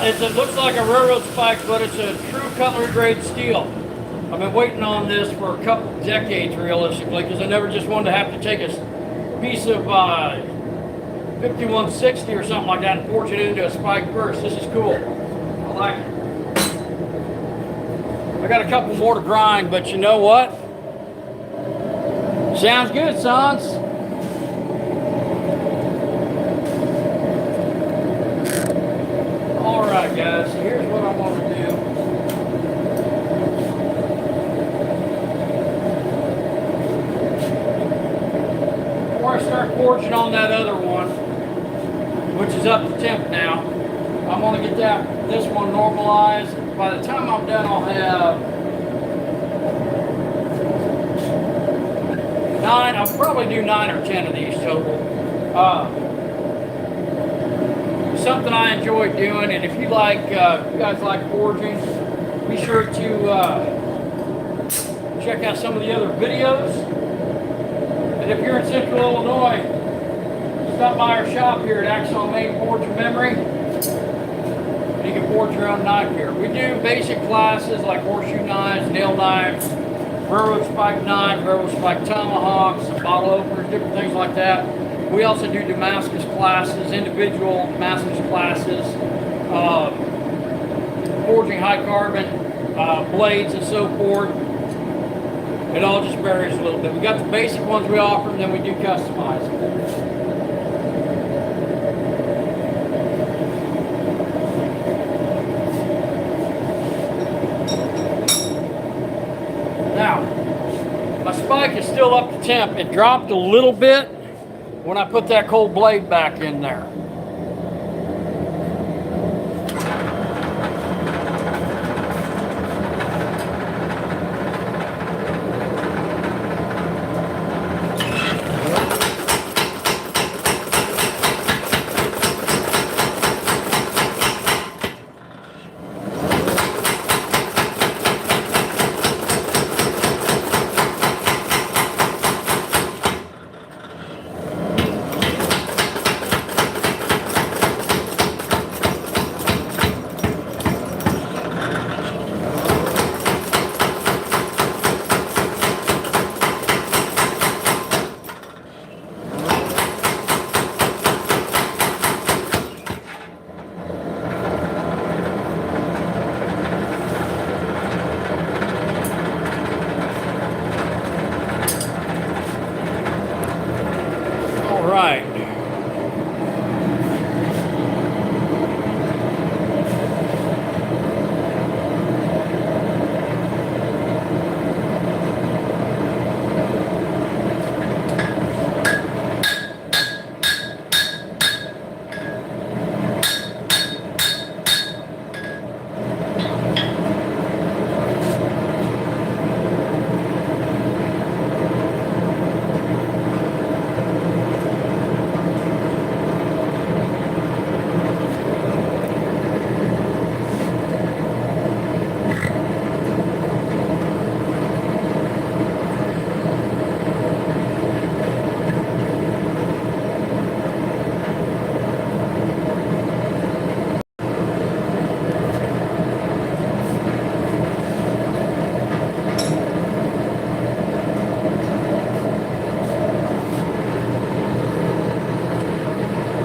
It looks like a railroad spike, but it's a true cutlery grade steel. I've been waiting on this for a couple decades realistically, because I never just wanted to have to take a piece of 5160 or something like that and forge it into a spike first. This is cool. I like it. I got a couple more to grind, but you know what? Sounds good, sons. Alright guys, so here's what I want to do. Before I start forging on that other one, which is up to temp now, I'm going to get this one normalized. By the time I'm done, I'll have 9, I'll probably do 9 or 10 of these total. Something I enjoy doing, and if you like, you guys like forging, be sure to check out some of the other videos. And if you're in Central Illinois, stop by our shop here at Axon Main Forge and Memory. You can forge your own knife here. We do basic classes like horseshoe knives, nail knives, railroad spike knife, railroad spike tomahawks, bottle openers, different things like that. We also do Damascus classes, individual Damascus classes, forging high carbon blades and so forth. It all just varies a little bit. We got the basic ones we offer, and then we do customize. Now, my spike is still up to temp. It dropped a little bit when I put that cold blade back in there. right.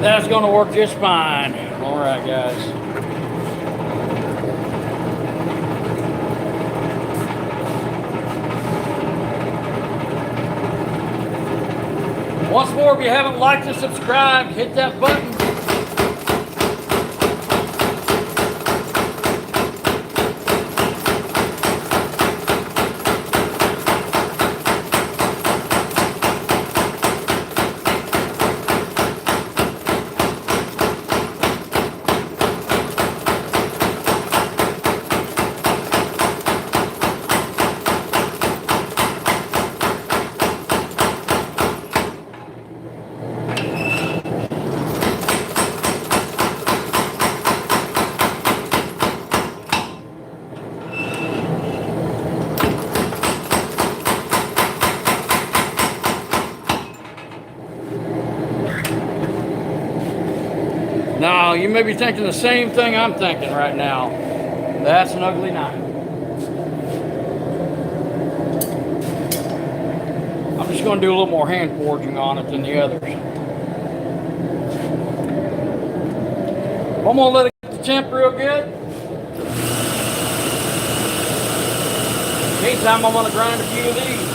That's going to work just fine. All right, guys. Once more, if you haven't liked and subscribed, hit that button. Now, you may be thinking the same thing I'm thinking right now. That's an ugly knife. I'm just going to do a little more hand forging on it than the others. I'm going to let it get the temp real good. Meantime, I'm going to grind a few of these.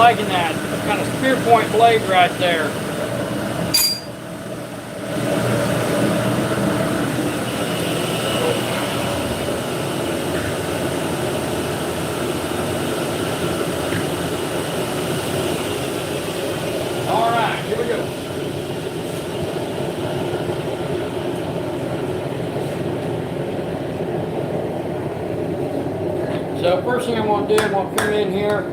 liking that kind of spear point blade right there. All right, here we go. So first thing I'm going to do, I'm going to come in here.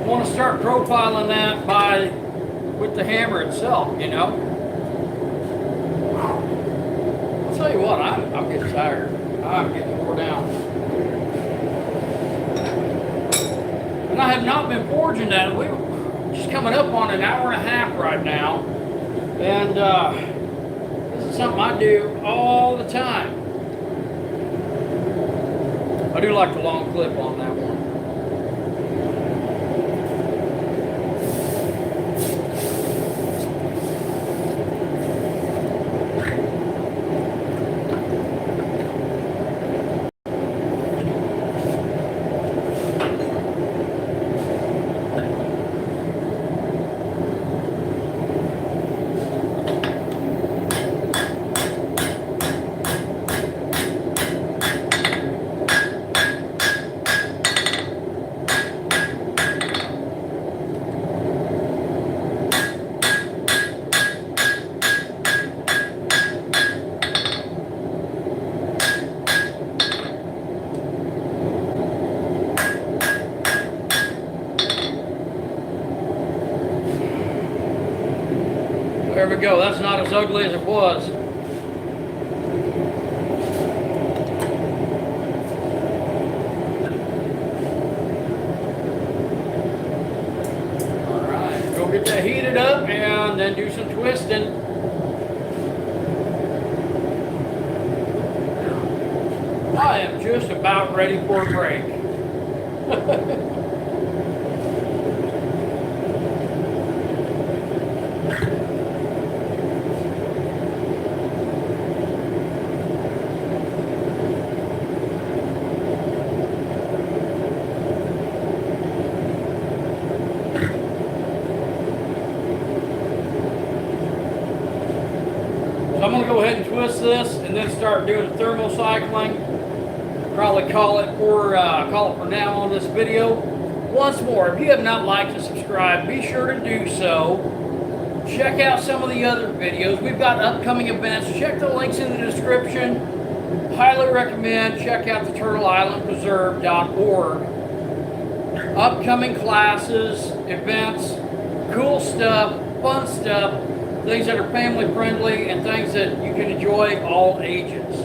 Want to start profiling that with the hammer itself, you know. I'll tell you what, I'm getting tired. I'm getting wore down. And I have not been forging that. We're just coming up on an hour and a half right now. And this is something I do all the time. I do like the long clip on that one. There we go. That's not as ugly as it was. All right, go get that heated up and then do some twisting. I am just about ready for a break. I'm going to go ahead and twist this and then start doing the thermal cycling. Probably call it for now on this video. Once more, if you have not liked and subscribed, be sure to do so. Check out some of the other videos. We've got upcoming events. Check the links in the description. Highly recommend. Check out the TurtleIslandPreserve.org. Upcoming classes, events, cool stuff, fun stuff. Things that are family friendly and things that you can enjoy all ages.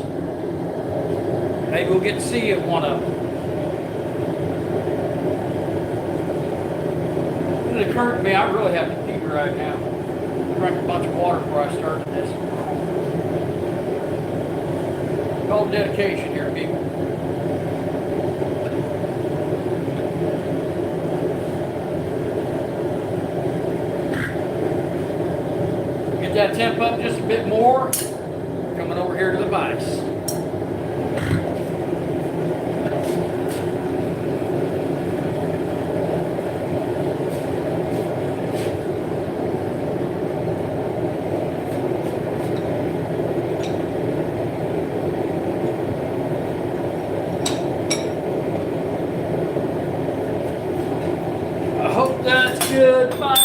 Maybe we'll get to see you at one of them. It occurred to me I really have to pee right now. Drink a bunch of water before I start this. Call dedication here, people. Get that temp up just a bit more. Coming over here to the vise. I hope that's good. Bye.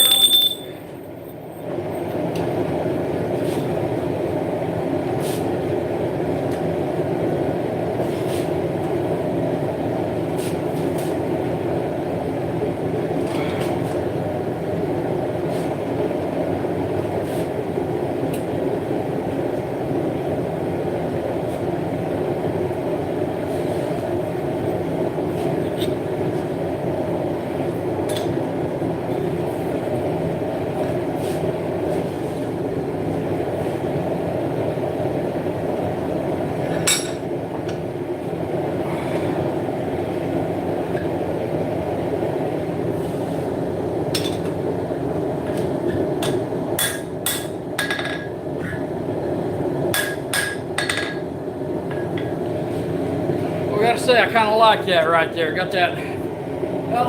say, I kind of like that right there. Got that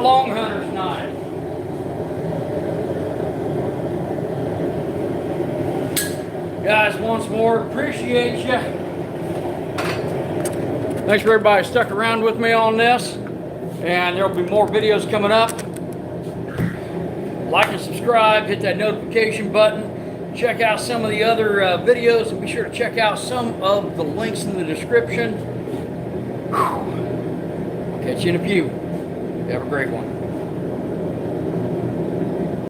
long hunter's knife. Guys, once more, appreciate you. Thanks for everybody stuck around with me on this. And there'll be more videos coming up. Like and subscribe, hit that notification button. Check out some of the other videos, and be sure to check out some of the links in the description. Catch you in a few. Have a great one.